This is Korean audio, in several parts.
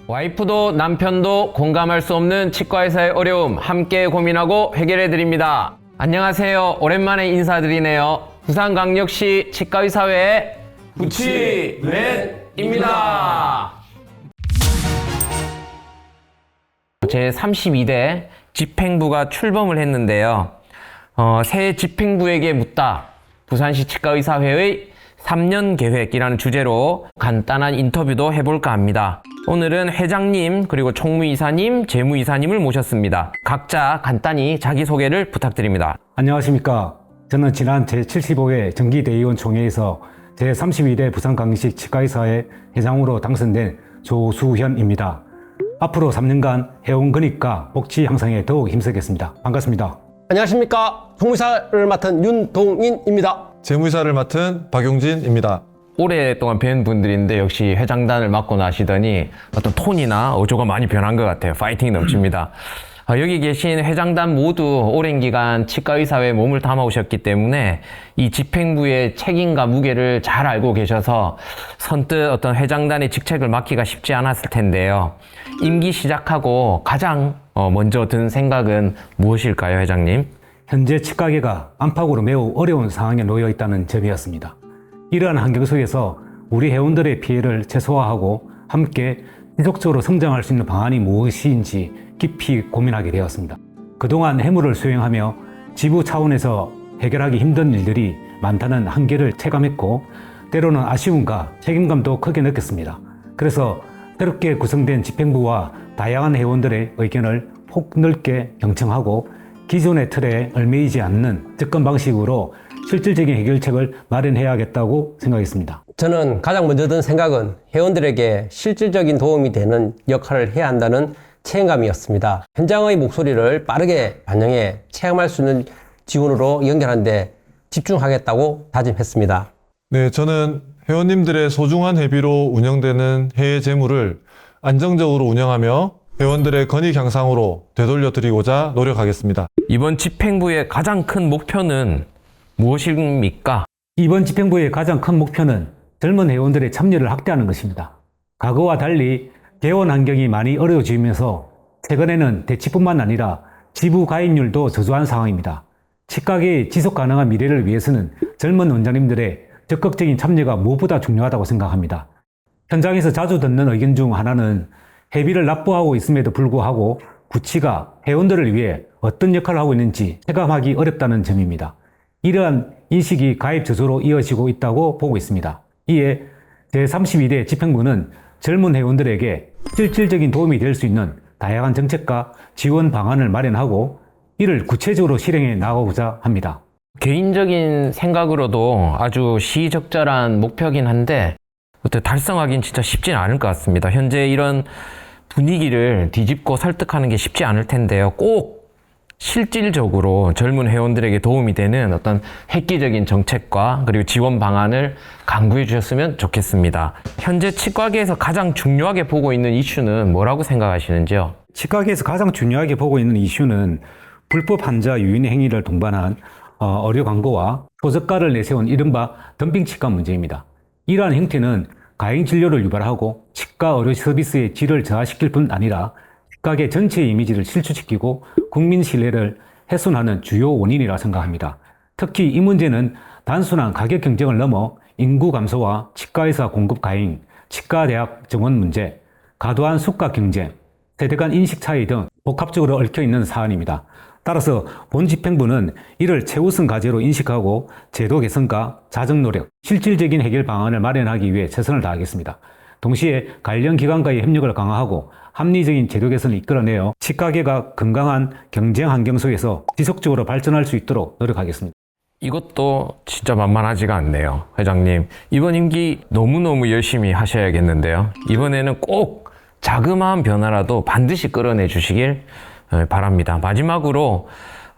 와이프도 남편도 공감할 수 없는 치과의사의 어려움 함께 고민하고 해결해 드립니다. 안녕하세요. 오랜만에 인사드리네요. 부산광역시 치과의사회 부치맨입니다. 제 32대 집행부가 출범을 했는데요. 새 집행부에게 묻다. 부산시 치과의사회의 3년 계획이라는 주제로 간단한 인터뷰도 해볼까 합니다. 오늘은 회장님, 그리고 총무이사님, 재무이사님을 모셨습니다. 각자 간단히 자기소개를 부탁드립니다. 안녕하십니까. 저는 지난 제75회 정기대의원 총회에서 제32대 부산광역시 치과의사회 회장으로 당선된 조수현입니다. 앞으로 3년간 해온 근익과 복지 향상에 더욱 힘쓰겠습니다. 반갑습니다. 안녕하십니까. 총무이사를 맡은 윤동인입니다. 재무이사를 맡은 박용진입니다. 오랫동안 뵌 분들인데 역시 회장단을 맡고 나시더니 어떤 톤이나 어조가 많이 변한 것 같아요. 파이팅이 넘칩니다. 여기 계신 회장단 모두 오랜 기간 치과의사회에 몸을 담아오셨기 때문에 이 집행부의 책임과 무게를 잘 알고 계셔서 선뜻 어떤 회장단의 직책을 맡기가 쉽지 않았을 텐데요. 임기 시작하고 가장 먼저 든 생각은 무엇일까요, 회장님? 현재 치과계가 안팎으로 매우 어려운 상황에 놓여 있다는 점이었습니다. 이러한 환경 속에서 우리 회원들의 피해를 최소화하고 함께 지속적으로 성장할 수 있는 방안이 무엇인지 깊이 고민하게 되었습니다. 그동안 해무를 수행하며 지부 차원에서 해결하기 힘든 일들이 많다는 한계를 체감했고 때로는 아쉬움과 책임감도 크게 느꼈습니다. 그래서 새롭게 구성된 집행부와 다양한 회원들의 의견을 폭넓게 경청하고 기존의 틀에 얽매이지 않는 접근 방식으로 실질적인 해결책을 마련해야겠다고 생각했습니다. 저는 가장 먼저 든 생각은 회원들에게 실질적인 도움이 되는 역할을 해야 한다는 책임감이었습니다. 현장의 목소리를 빠르게 반영해 체험할 수 있는 지원으로 연결하는 데 집중하겠다고 다짐했습니다. 네, 저는 회원님들의 소중한 회비로 운영되는 해외 재무를 안정적으로 운영하며 회원들의 건익 향상으로 되돌려 드리고자 노력하겠습니다. 이번 집행부의 가장 큰 목표는 무엇입니까? 이번 집행부의 가장 큰 목표는 젊은 회원들의 참여를 확대하는 것입니다. 과거와 달리 개원 환경이 많이 어려워지면서 최근에는 대치뿐만 아니라 지부 가입률도 저조한 상황입니다. 치과계의 지속 가능한 미래를 위해서는 젊은 원장님들의 적극적인 참여가 무엇보다 중요하다고 생각합니다. 현장에서 자주 듣는 의견 중 하나는 회비를 납부하고 있음에도 불구하고 부치가 회원들을 위해 어떤 역할을 하고 있는지 체감하기 어렵다는 점입니다. 이러한 인식이 가입 저조로 이어지고 있다고 보고 있습니다. 이에 제32대 집행부는 젊은 회원들에게 실질적인 도움이 될 수 있는 다양한 정책과 지원 방안을 마련하고 이를 구체적으로 실행해 나가고자 합니다. 개인적인 생각으로도 아주 시의적절한 목표긴 한데 달성하긴 진짜 쉽지는 않을 것 같습니다. 현재 이런 분위기를 뒤집고 설득하는 게 쉽지 않을 텐데요. 꼭 실질적으로 젊은 회원들에게 도움이 되는 어떤 획기적인 정책과 그리고 지원 방안을 강구해 주셨으면 좋겠습니다. 현재 치과계에서 가장 중요하게 보고 있는 이슈는 뭐라고 생각하시는지요? 치과계에서 가장 중요하게 보고 있는 이슈는 불법 환자 유인 행위를 동반한 의료 광고와 소저가를 내세운 이른바 덤핑 치과 문제입니다. 이러한 형태는 가행 진료를 유발하고 치과 의료 서비스의 질을 저하시킬 뿐 아니라 치과계 전체의 이미지를 실추시키고 국민 신뢰를 훼손하는 주요 원인이라 생각합니다. 특히 이 문제는 단순한 가격 경쟁을 넘어 인구 감소와 치과의사 공급 가행, 치과대학 정원 문제, 과도한 수가 경쟁, 세대 간 인식 차이 등 복합적으로 얽혀있는 사안입니다. 따라서 본 집행부는 이를 최우선 과제로 인식하고 제도 개선과 자정 노력, 실질적인 해결 방안을 마련하기 위해 최선을 다하겠습니다. 동시에 관련 기관과의 협력을 강화하고 합리적인 제도 개선을 이끌어내어 치과계가 건강한 경쟁 환경 속에서 지속적으로 발전할 수 있도록 노력하겠습니다. 이것도 진짜 만만하지가 않네요. 회장님, 이번 임기 너무너무 열심히 하셔야겠는데요. 이번에는 꼭 자그마한 변화라도 반드시 끌어내 주시길 바랍니다. 마지막으로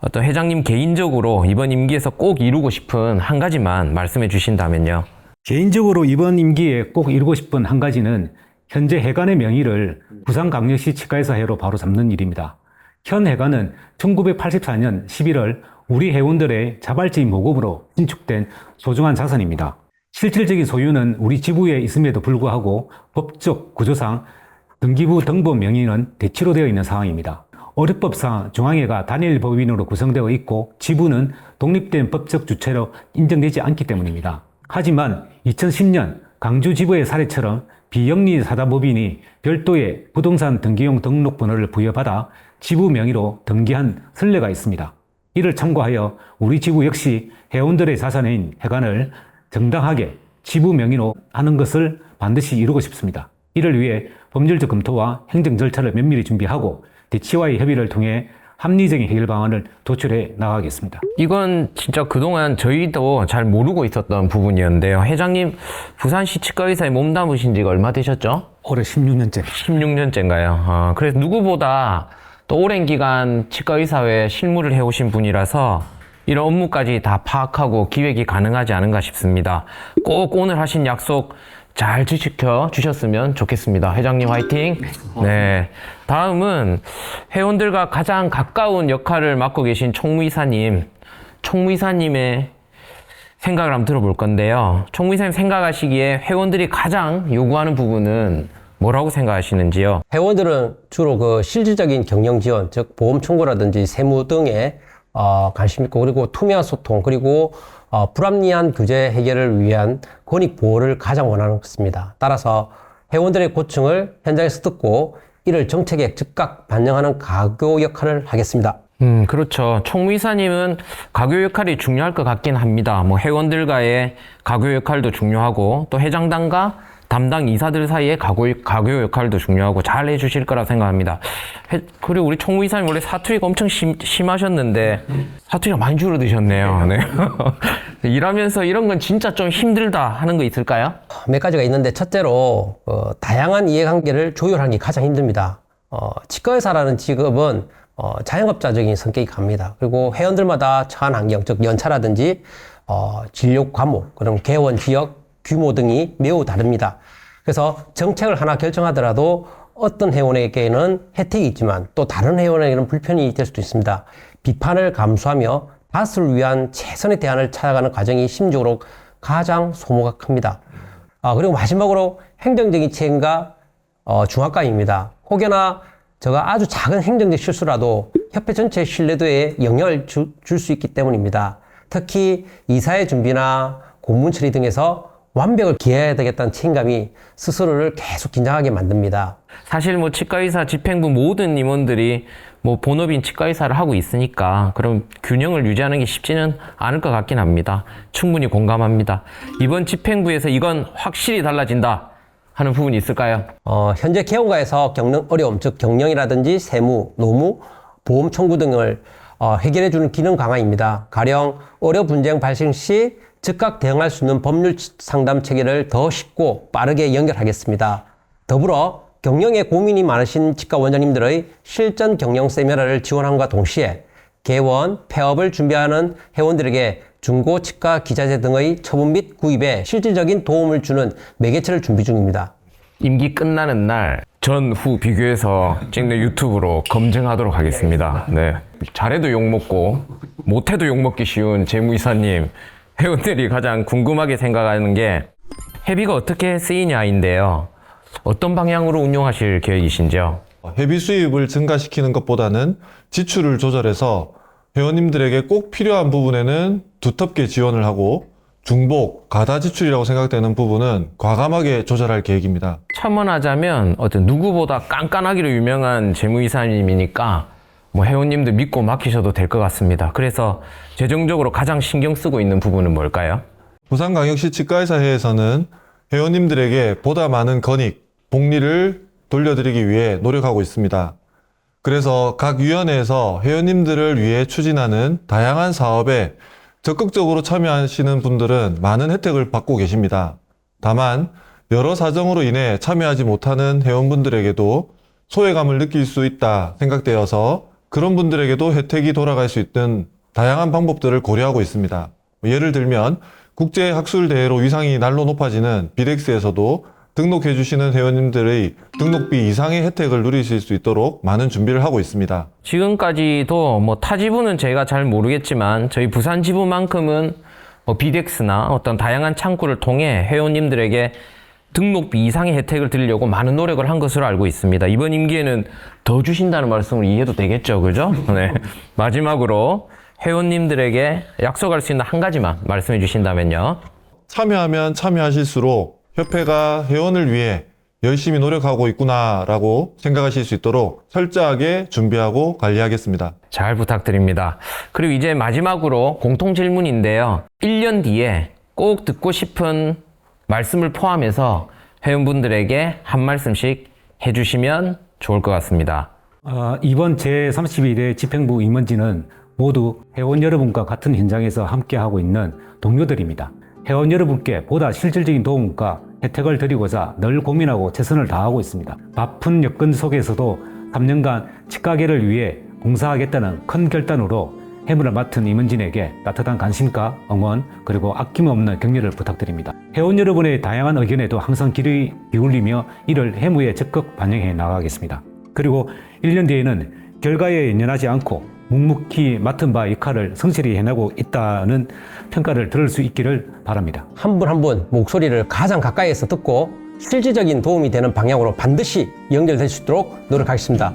어떤 회장님 개인적으로 이번 임기에서 꼭 이루고 싶은 한 가지만 말씀해 주신다면요. 개인적으로 이번 임기에 꼭 이루고 싶은 한 가지는 현재 해관의 명의를 부산광역시 치과의사회로 바로 잡는 일입니다. 현 해관은 1984년 11월 우리 회원들의 자발적인 모금으로 신축된 소중한 자산입니다. 실질적인 소유는 우리 지부에 있음에도 불구하고 법적 구조상 등기부 등본 명의는 대치로 되어 있는 상황입니다. 어류법상 중앙회가 단일 법인으로 구성되어 있고 지부는 독립된 법적 주체로 인정되지 않기 때문입니다. 하지만 2010년 강주지부의 사례처럼 비영리 사단법인이 별도의 부동산 등기용 등록번호를 부여받아 지부 명의로 등기한 선례가 있습니다. 이를 참고하여 우리 지부 역시 회원들의 자산인 회관을 정당하게 지부 명의로 하는 것을 반드시 이루고 싶습니다. 이를 위해 법률적 검토와 행정 절차를 면밀히 준비하고 대치와의 협의를 통해 합리적인 해결 방안을 도출해 나가겠습니다. 이건 진짜 그동안 저희도 잘 모르고 있었던 부분이었는데요. 회장님, 부산시 치과의사에 몸담으신 지가 얼마 되셨죠? 올해 16년째. 16년째인가요? 그래서 누구보다 또 오랜 기간 치과의사회 실무를 해오신 분이라서 이런 업무까지 다 파악하고 기획이 가능하지 않은가 싶습니다. 꼭 오늘 하신 약속 잘 지켜 주셨으면 좋겠습니다. 회장님 화이팅! 네. 다음은 회원들과 가장 가까운 역할을 맡고 계신 총무이사님의 생각을 한번 들어볼 건데요. 총무이사님 생각하시기에 회원들이 가장 요구하는 부분은 뭐라고 생각하시는지요? 회원들은 주로 그 실질적인 경영 지원, 즉 보험 청구라든지 세무 등에 관심 있고, 그리고 투명한 소통, 그리고 불합리한 규제 해결을 위한 권익 보호를 가장 원하는 것입니다. 따라서 회원들의 고충을 현장에서 듣고 이를 정책에 즉각 반영하는 가교 역할을 하겠습니다. 그렇죠. 총무이사님은 가교 역할이 중요할 것 같긴 합니다. 뭐 회원들과의 가교 역할도 중요하고 또 회장단과 담당 이사들 사이의 가교 역할도 중요하고 잘 해주실 거라 생각합니다. 그리고 우리 총무이사님 원래 사투리가 엄청 심하셨는데 사투리가 많이 줄어드셨네요. 네. 일하면서 이런 건 진짜 좀 힘들다 하는 거 있을까요? 몇 가지가 있는데, 첫째로 다양한 이해관계를 조율하는 게 가장 힘듭니다. 치과의사라는 직업은 자영업자적인 성격이 갑니다. 그리고 회원들마다 처한 환경, 즉 연차라든지 진료 과목, 그럼 개원 지역, 규모 등이 매우 다릅니다. 그래서 정책을 하나 결정하더라도 어떤 회원에게는 혜택이 있지만 또 다른 회원에게는 불편이 될 수도 있습니다. 비판을 감수하며 다수를 위한 최선의 대안을 찾아가는 과정이 심적으로 가장 소모가 큽니다. 그리고 마지막으로 행정적인 책임과 중압감입니다. 혹여나 제가 아주 작은 행정적 실수라도 협회 전체의 신뢰도에 영향을 줄 수 있기 때문입니다. 특히 이사회 준비나 공문 처리 등에서 완벽을 기해야 되겠다는 책임감이 스스로를 계속 긴장하게 만듭니다. 사실 뭐 치과의사 집행부 모든 임원들이 뭐 본업인 치과의사를 하고 있으니까 그럼 균형을 유지하는 게 쉽지는 않을 것 같긴 합니다. 충분히 공감합니다. 이번 집행부에서 이건 확실히 달라진다 하는 부분이 있을까요? 현재 개원가에서 겪는 어려움, 즉 경영이라든지 세무, 노무, 보험 청구 등을 해결해주는 기능 강화입니다. 가령 어려 분쟁 발생 시 즉각 대응할 수 있는 법률 상담 체계를 더 쉽고 빠르게 연결하겠습니다. 더불어 경영에 고민이 많으신 치과 원장님들의 실전 경영 세미나를 지원함과 동시에 개원, 폐업을 준비하는 회원들에게 중고 치과 기자재 등의 처분 및 구입에 실질적인 도움을 주는 매개체를 준비 중입니다. 임기 끝나는 날 전후 비교해서 찍는 유튜브로 검증하도록 하겠습니다. 네. 잘해도 욕먹고 못해도 욕먹기 쉬운 재무이사님, 회원들이 가장 궁금하게 생각하는 게 회비가 어떻게 쓰이냐인데요. 어떤 방향으로 운용하실 계획이신지요? 회비 수입을 증가시키는 것보다는 지출을 조절해서 회원님들에게 꼭 필요한 부분에는 두텁게 지원을 하고 중복, 가다 지출이라고 생각되는 부분은 과감하게 조절할 계획입니다. 첨언하자면 어떤 누구보다 깐깐하기로 유명한 재무이사님이니까 뭐 회원님들 믿고 맡기셔도 될 것 같습니다. 그래서 재정적으로 가장 신경 쓰고 있는 부분은 뭘까요? 부산광역시 치과의사회에서는 회원님들에게 보다 많은 건익, 복리를 돌려드리기 위해 노력하고 있습니다. 그래서 각 위원회에서 회원님들을 위해 추진하는 다양한 사업에 적극적으로 참여하시는 분들은 많은 혜택을 받고 계십니다. 다만 여러 사정으로 인해 참여하지 못하는 회원분들에게도 소외감을 느낄 수 있다 생각되어서 그런 분들에게도 혜택이 돌아갈 수 있는 다양한 방법들을 고려하고 있습니다. 예를 들면 국제학술대회로 위상이 날로 높아지는 비덱스에서도 등록해 주시는 회원님들의 등록비 이상의 혜택을 누리실 수 있도록 많은 준비를 하고 있습니다. 지금까지도 뭐 타 지부는 제가 잘 모르겠지만 저희 부산 지부만큼은 뭐 비덱스나 어떤 다양한 창구를 통해 회원님들에게 등록비 이상의 혜택을 드리려고 많은 노력을 한 것으로 알고 있습니다. 이번 임기에는 더 주신다는 말씀을 이해도 되겠죠, 그죠? 네. 마지막으로 회원님들에게 약속할 수 있는 한 가지만 말씀해 주신다면요. 참여하면 참여하실수록 협회가 회원을 위해 열심히 노력하고 있구나라고 생각하실 수 있도록 철저하게 준비하고 관리하겠습니다. 잘 부탁드립니다. 그리고 이제 마지막으로 공통 질문인데요. 1년 뒤에 꼭 듣고 싶은 말씀을 포함해서 회원분들에게 한 말씀씩 해주시면 좋을 것 같습니다. 이번 제31회 집행부 임원진은 모두 회원 여러분과 같은 현장에서 함께하고 있는 동료들입니다. 회원 여러분께 보다 실질적인 도움과 혜택을 드리고자 늘 고민하고 최선을 다하고 있습니다. 바쁜 여건 속에서도 3년간 치과계를 위해 봉사하겠다는 큰 결단으로 해무를 맡은 임원진에게 따뜻한 관심과 응원 그리고 아낌없는 격려를 부탁드립니다. 회원 여러분의 다양한 의견에도 항상 귀를 기울이며 이를 해무에 적극 반영해 나가겠습니다. 그리고 1년 뒤에는 결과에 연연하지 않고 묵묵히 맡은 바 역할을 성실히 해나가고 있다는 평가를 들을 수 있기를 바랍니다. 한 분 한 분 목소리를 가장 가까이에서 듣고 실질적인 도움이 되는 방향으로 반드시 연결될 수 있도록 노력하겠습니다.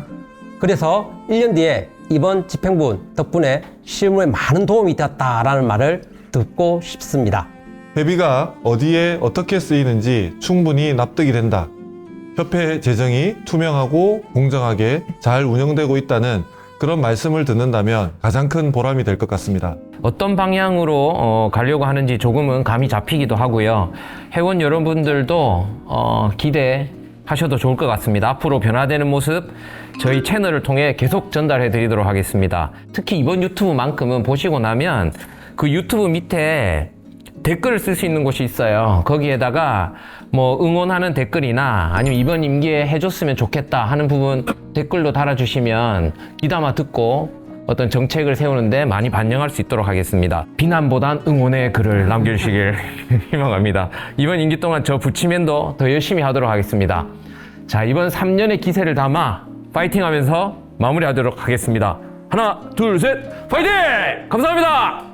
그래서 1년 뒤에 이번 집행부 덕분에 실무에 많은 도움이 되었다라는 말을 듣고 싶습니다. 회비가 어디에 어떻게 쓰이는지 충분히 납득이 된다. 협회 재정이 투명하고 공정하게 잘 운영되고 있다는 그런 말씀을 듣는다면 가장 큰 보람이 될 것 같습니다. 어떤 방향으로 가려고 하는지 조금은 감이 잡히기도 하고요. 회원 여러분들도 기대하셔도 좋을 것 같습니다. 앞으로 변화되는 모습 저희 채널을 통해 계속 전달해 드리도록 하겠습니다. 특히 이번 유튜브만큼은 보시고 나면 그 유튜브 밑에 댓글을 쓸 수 있는 곳이 있어요. 거기에다가 뭐 응원하는 댓글이나 아니면 이번 임기에 해줬으면 좋겠다 하는 부분 댓글로 달아주시면 귀담아 듣고 어떤 정책을 세우는데 많이 반영할 수 있도록 하겠습니다. 비난보단 응원의 글을 남겨주시길 희망합니다. 이번 임기 동안 저 부치맨도 더 열심히 하도록 하겠습니다. 자, 이번 3년의 기세를 담아 파이팅 하면서 마무리하도록 하겠습니다. 하나, 둘, 셋, 파이팅! 감사합니다!